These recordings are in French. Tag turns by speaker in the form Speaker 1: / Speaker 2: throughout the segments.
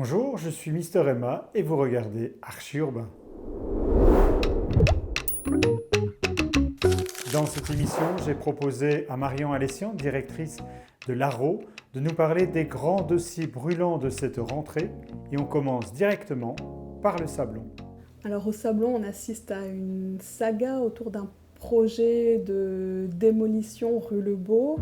Speaker 1: Bonjour, je suis Mister Emma et vous regardez Archi Urbain. Dans cette émission, j'ai proposé à Marion Alessian, directrice de l'ARO, de nous parler des grands dossiers brûlants de cette rentrée et on commence directement par le Sablon.
Speaker 2: Alors au Sablon, on assiste à une saga autour d'un projet de démolition rue Lebeau.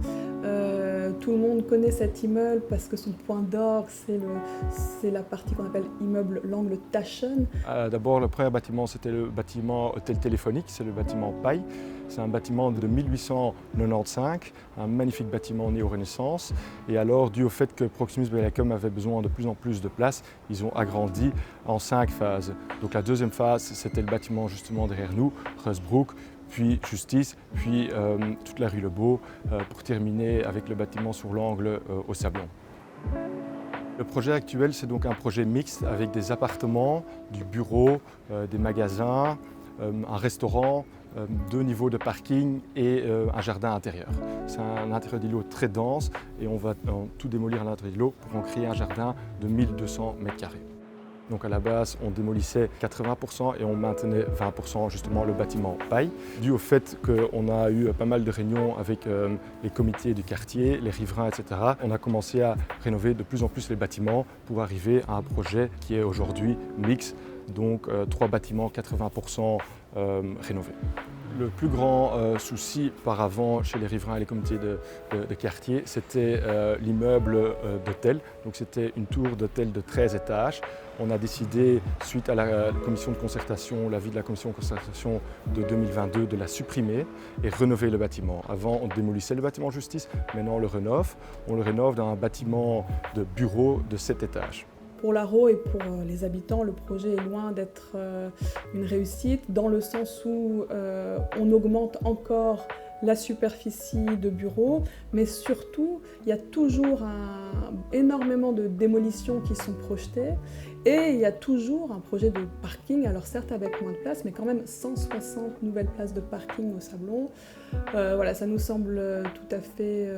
Speaker 2: Tout le monde connaît cet immeuble parce que son point d'orgue, c'est la partie qu'on appelle immeuble l'angle Taschen.
Speaker 3: D'abord, le premier bâtiment, c'était le bâtiment hôtel téléphonique, c'est le bâtiment Paille. C'est un bâtiment de 1895, un magnifique bâtiment néo-renaissance. Et alors, dû au fait que Proximus Bellecom avait besoin de plus en plus de place, ils ont agrandi en 5 phases. Donc la deuxième phase, c'était le bâtiment justement derrière nous, Rustbrook, puis Justice, puis toute la rue Lebeau, pour terminer avec le bâtiment sur l'angle au Sablon. Le projet actuel, c'est donc un projet mixte avec des appartements, du bureau, des magasins, un restaurant, 2 niveaux de parking et un jardin intérieur. C'est un intérieur d'îlot très dense et on va tout démolir à l'intérieur d'îlot pour en créer un jardin de 1200 m². Donc à la base, on démolissait 80% et on maintenait 20% justement le bâtiment Paille. Dû au fait qu'on a eu pas mal de réunions avec les comités du quartier, les riverains, etc., on a commencé à rénover de plus en plus les bâtiments pour arriver à un projet qui est aujourd'hui mix, donc 3 bâtiments 80% rénovés. Le plus grand souci auparavant chez les riverains et les comités de quartier, c'était l'immeuble d'hôtel. Donc c'était une tour d'hôtel de 13 étages. On a décidé, suite à la commission de concertation, l'avis de la commission de concertation de 2022, de la supprimer et rénover le bâtiment. Avant, on démolissait le bâtiment justice, maintenant on le rénove. On le rénove dans un bâtiment de bureau de 7 étages.
Speaker 2: Pour l'ARO et pour les habitants, le projet est loin d'être une réussite, dans le sens où on augmente encore la superficie de bureaux, mais surtout, il y a toujours énormément de démolitions qui sont projetées et il y a toujours un projet de parking, alors certes avec moins de place, mais quand même 160 nouvelles places de parking au Sablon. Voilà, ça nous semble tout à fait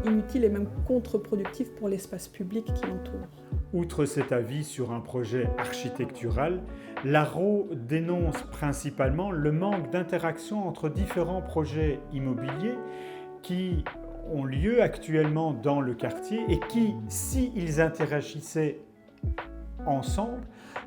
Speaker 2: inutile et même contre-productif pour l'espace public qui l'entoure.
Speaker 1: Outre cet avis sur un projet architectural, l'ARO dénonce principalement le manque d'interaction entre différents projets immobiliers qui ont lieu actuellement dans le quartier et qui, s'ils interagissaient ensemble,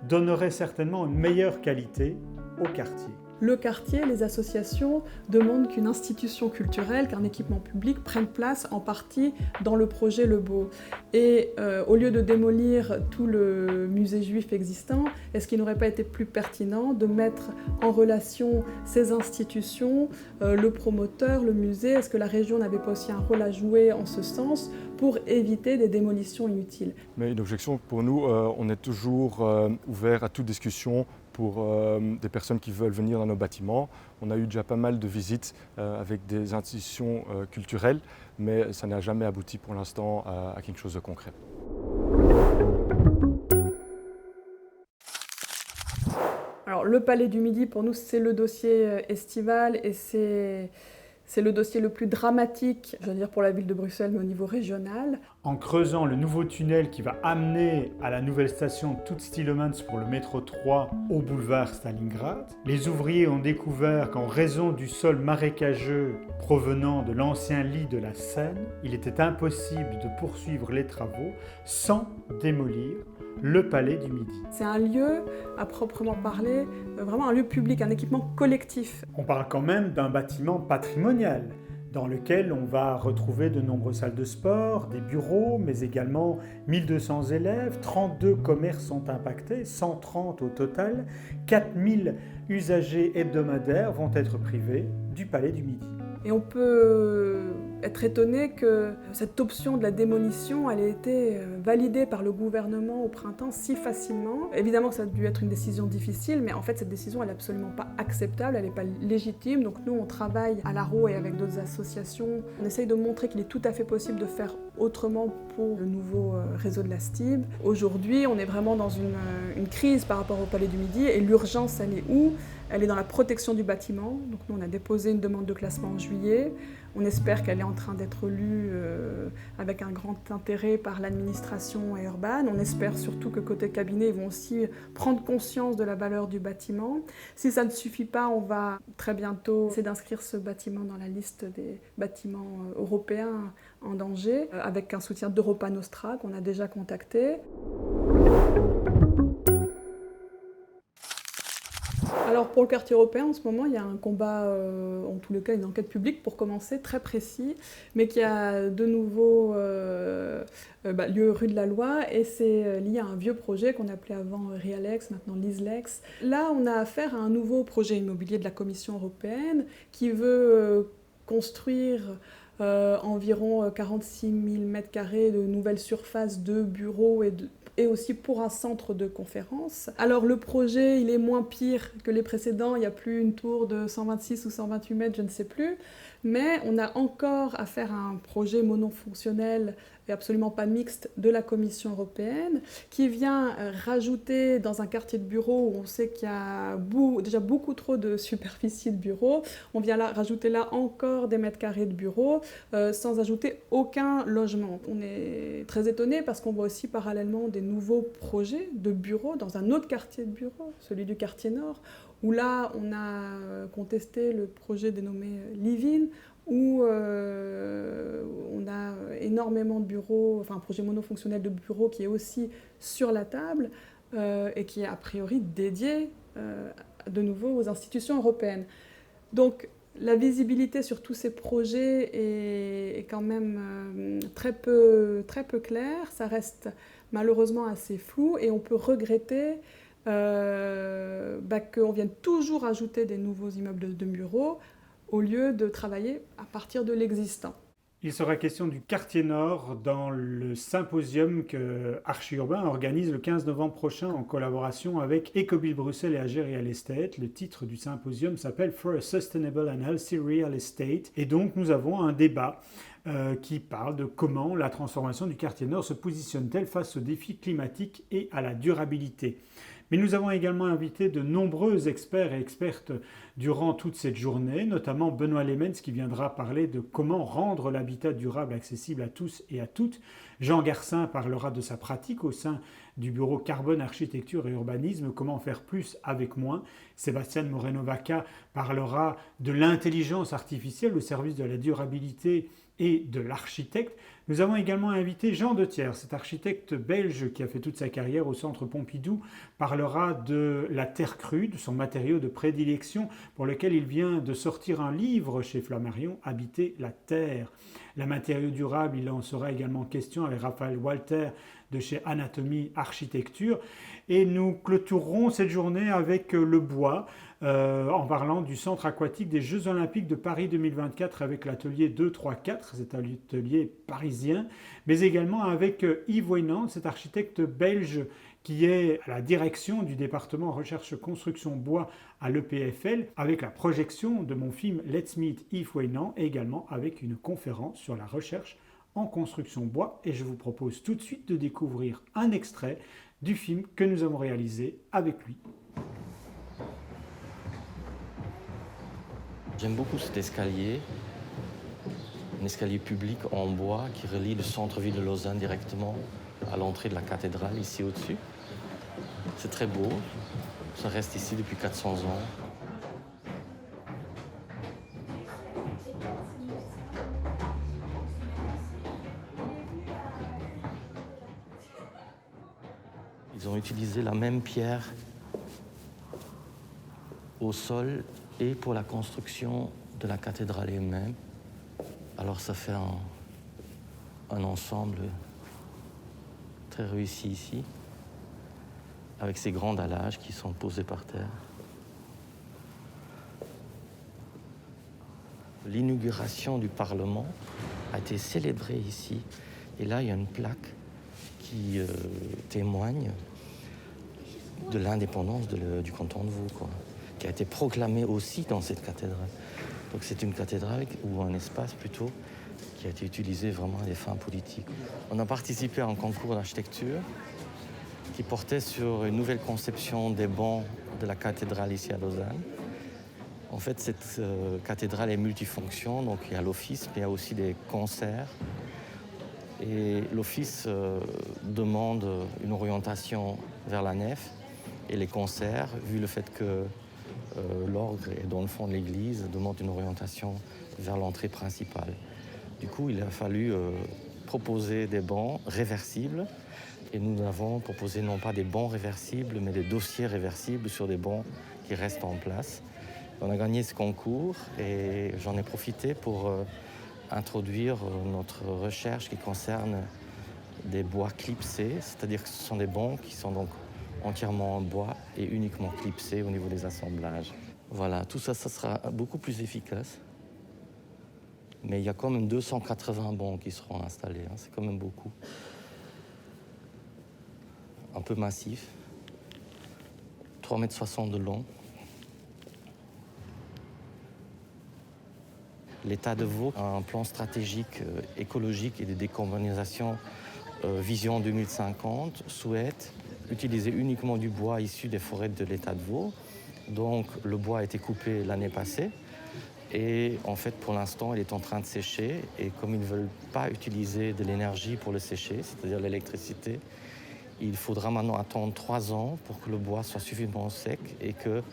Speaker 1: donneraient certainement une meilleure qualité au quartier.
Speaker 2: Le quartier, les associations demandent qu'une institution culturelle, qu'un équipement public prenne place en partie dans le projet Lebeau. Et au lieu de démolir tout le musée juif existant, est-ce qu'il n'aurait pas été plus pertinent de mettre en relation ces institutions, le promoteur, le musée? Est-ce que la région n'avait pas aussi un rôle à jouer en ce sens pour éviter des démolitions inutiles?
Speaker 3: Mais une objection pour nous, on est toujours ouvert à toute discussion pour des personnes qui veulent venir dans nos bâtiments. On a eu déjà pas mal de visites avec des institutions culturelles, mais ça n'a jamais abouti pour l'instant à quelque chose de concret.
Speaker 2: Alors, le Palais du Midi, pour nous, c'est le dossier estival et c'est le dossier le plus dramatique, je veux dire pour la ville de Bruxelles, mais au niveau régional.
Speaker 1: En creusant le nouveau tunnel qui va amener à la nouvelle station Tut-Stielemans pour le métro 3 au boulevard Stalingrad, les ouvriers ont découvert qu'en raison du sol marécageux provenant de l'ancien lit de la Seine, il était impossible de poursuivre les travaux sans démolir le Palais du Midi.
Speaker 2: C'est un lieu, à proprement parler, vraiment un lieu public, un équipement collectif.
Speaker 1: On parle quand même d'un bâtiment patrimonial dans lequel on va retrouver de nombreuses salles de sport, des bureaux, mais également 1200 élèves, 32 commerces sont impactés, 130 au total, 4000 usagers hebdomadaires vont être privés du Palais du Midi.
Speaker 2: Et on peut être étonné que cette option de la démolition elle ait été validée par le gouvernement au printemps si facilement. Évidemment, ça a dû être une décision difficile, mais en fait, cette décision, elle n'est absolument pas acceptable, elle n'est pas légitime. Donc nous, on travaille à l'ARO et avec d'autres associations. On essaye de montrer qu'il est tout à fait possible de faire autrement pour le nouveau réseau de la STIB. Aujourd'hui, on est vraiment dans une crise par rapport au Palais du Midi et l'urgence, elle est où ? Elle est dans la protection du bâtiment. Donc nous, on a déposé une demande de classement en juillet. juillet. On espère qu'elle est en train d'être lue avec un grand intérêt par l'administration et Urban. On espère surtout que côté cabinet, ils vont aussi prendre conscience de la valeur du bâtiment. Si ça ne suffit pas, on va très bientôt essayer d'inscrire ce bâtiment dans la liste des bâtiments européens en danger, avec un soutien d'Europa Nostra qu'on a déjà contacté. Alors pour le quartier européen, en ce moment, il y a un combat, en tous les cas une enquête publique pour commencer, très précis, mais qui a de nouveau lieu rue de la Loi, et c'est lié à un vieux projet qu'on appelait avant Realex, maintenant Lislex. Là, on a affaire à un nouveau projet immobilier de la Commission européenne qui veut construire environ 46 000 m² de nouvelles surfaces de bureaux et aussi pour un centre de conférence. Alors le projet, il est moins pire que les précédents, il n'y a plus une tour de 126 ou 128 mètres, je ne sais plus, mais on a encore affaire à un projet monofonctionnel et absolument pas mixte de la Commission européenne, qui vient rajouter dans un quartier de bureaux où on sait qu'il y a déjà beaucoup trop de superficie de bureaux, on vient là rajouter là encore des mètres carrés de bureaux, sans ajouter aucun logement. On est très étonnés parce qu'on voit aussi parallèlement des nouveaux projets de bureaux dans un autre quartier de bureaux, celui du quartier Nord, où là on a contesté le projet dénommé Livin, où on a énormément de bureaux, enfin un projet monofonctionnel de bureaux qui est aussi sur la table et qui est a priori dédié de nouveau aux institutions européennes. Donc la visibilité sur tous ces projets est quand même très peu claire, ça reste malheureusement assez flou et on peut regretter qu'on vienne toujours ajouter des nouveaux immeubles de bureaux au lieu de travailler à partir de l'existant.
Speaker 1: Il sera question du quartier Nord dans le symposium que Archi-Urbain organise le 15 novembre prochain en collaboration avec Ecobuild Bruxelles et AG Real Estate. Le titre du symposium s'appelle For a Sustainable and Healthy Real Estate. Et donc nous avons un débat qui parle de comment la transformation du quartier Nord se positionne-t-elle face aux défis climatiques et à la durabilité. Mais nous avons également invité de nombreux experts et expertes durant toute cette journée, notamment Benoît Lemens qui viendra parler de comment rendre l'habitat durable accessible à tous et à toutes. Jean Garcin parlera de sa pratique au sein du bureau Carbone, Architecture et Urbanisme, comment faire plus avec moins. Sébastien Moreno-Vaca parlera de l'intelligence artificielle au service de la durabilité et de l'architecte. Nous avons également invité Jean Dethiers, cet architecte belge qui a fait toute sa carrière au Centre Pompidou, parlera de la terre crue, de son matériau de prédilection pour lequel il vient de sortir un livre chez Flammarion, Habiter la terre. La matériau durable, il en sera également question avec Raphaël Walter de chez Anatomie Architecture. Et nous clôturerons cette journée avec le bois, en parlant du centre aquatique des Jeux Olympiques de Paris 2024 avec l'atelier 234, cet atelier parisien, mais également avec Yves Weinand, cet architecte belge qui est à la direction du département recherche construction bois à l'EPFL, avec la projection de mon film Let's Meet Yves Weinand, et également avec une conférence sur la recherche en construction bois. Et je vous propose tout de suite de découvrir un extrait du film que nous avons réalisé avec lui.
Speaker 4: J'aime beaucoup cet escalier, un escalier public en bois qui relie le centre-ville de Lausanne directement à l'entrée de la cathédrale, ici au-dessus. C'est très beau, ça reste ici depuis 400 ans. Ils ont utilisé la même pierre au sol et pour la construction de la cathédrale elle-même. Alors ça fait un ensemble très réussi ici, avec ces grands dallages qui sont posés par terre. L'inauguration du Parlement a été célébrée ici. Et là, il y a une plaque qui témoigne de l'indépendance du canton de Vaud, quoi, qui a été proclamée aussi dans cette cathédrale. Donc c'est une cathédrale ou un espace plutôt qui a été utilisé vraiment à des fins politiques. On a participé à un concours d'architecture qui portait sur une nouvelle conception des bancs de la cathédrale ici à Lausanne. En fait, cette cathédrale est multifonction, donc il y a l'office, mais il y a aussi des concerts. Et l'office demande une orientation vers la nef, et les concerts, vu le fait que l'orgue est dans le fond de l'église, demandent une orientation vers l'entrée principale. Du coup, il a fallu proposer des bancs réversibles, et nous avons proposé non pas des bancs réversibles, mais des dossiers réversibles sur des bancs qui restent en place. On a gagné ce concours et j'en ai profité pour introduire notre recherche qui concerne des bois clipsés, c'est-à-dire que ce sont des bancs qui sont donc entièrement en bois et uniquement clipsés au niveau des assemblages. Voilà, tout ça, ça sera beaucoup plus efficace. Mais il y a quand même 280 bancs qui seront installés, hein, c'est quand même beaucoup. Un peu massif, 3,60 m de long. L'État de Vaud a un plan stratégique écologique et de décarbonisation Vision 2050 souhaite utiliser uniquement du bois issu des forêts de l'État de Vaud. Donc le bois a été coupé l'année passée et en fait pour l'instant il est en train de sécher et comme ils ne veulent pas utiliser de l'énergie pour le sécher, c'est-à-dire l'électricité, il faudra maintenant attendre 3 ans pour que le bois soit suffisamment sec et que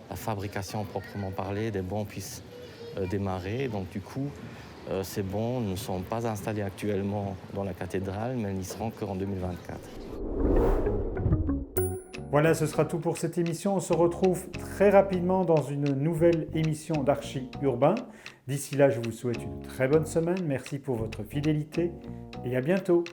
Speaker 4: la fabrication proprement parlée des bancs puisse démarrer. Donc du coup, ces bancs ne sont pas installés actuellement dans la cathédrale, mais ils n'y seront qu'en 2024.
Speaker 1: Voilà, ce sera tout pour cette émission. On se retrouve très rapidement dans une nouvelle émission d'Archi Urbain. D'ici là, je vous souhaite une très bonne semaine. Merci pour votre fidélité et à bientôt.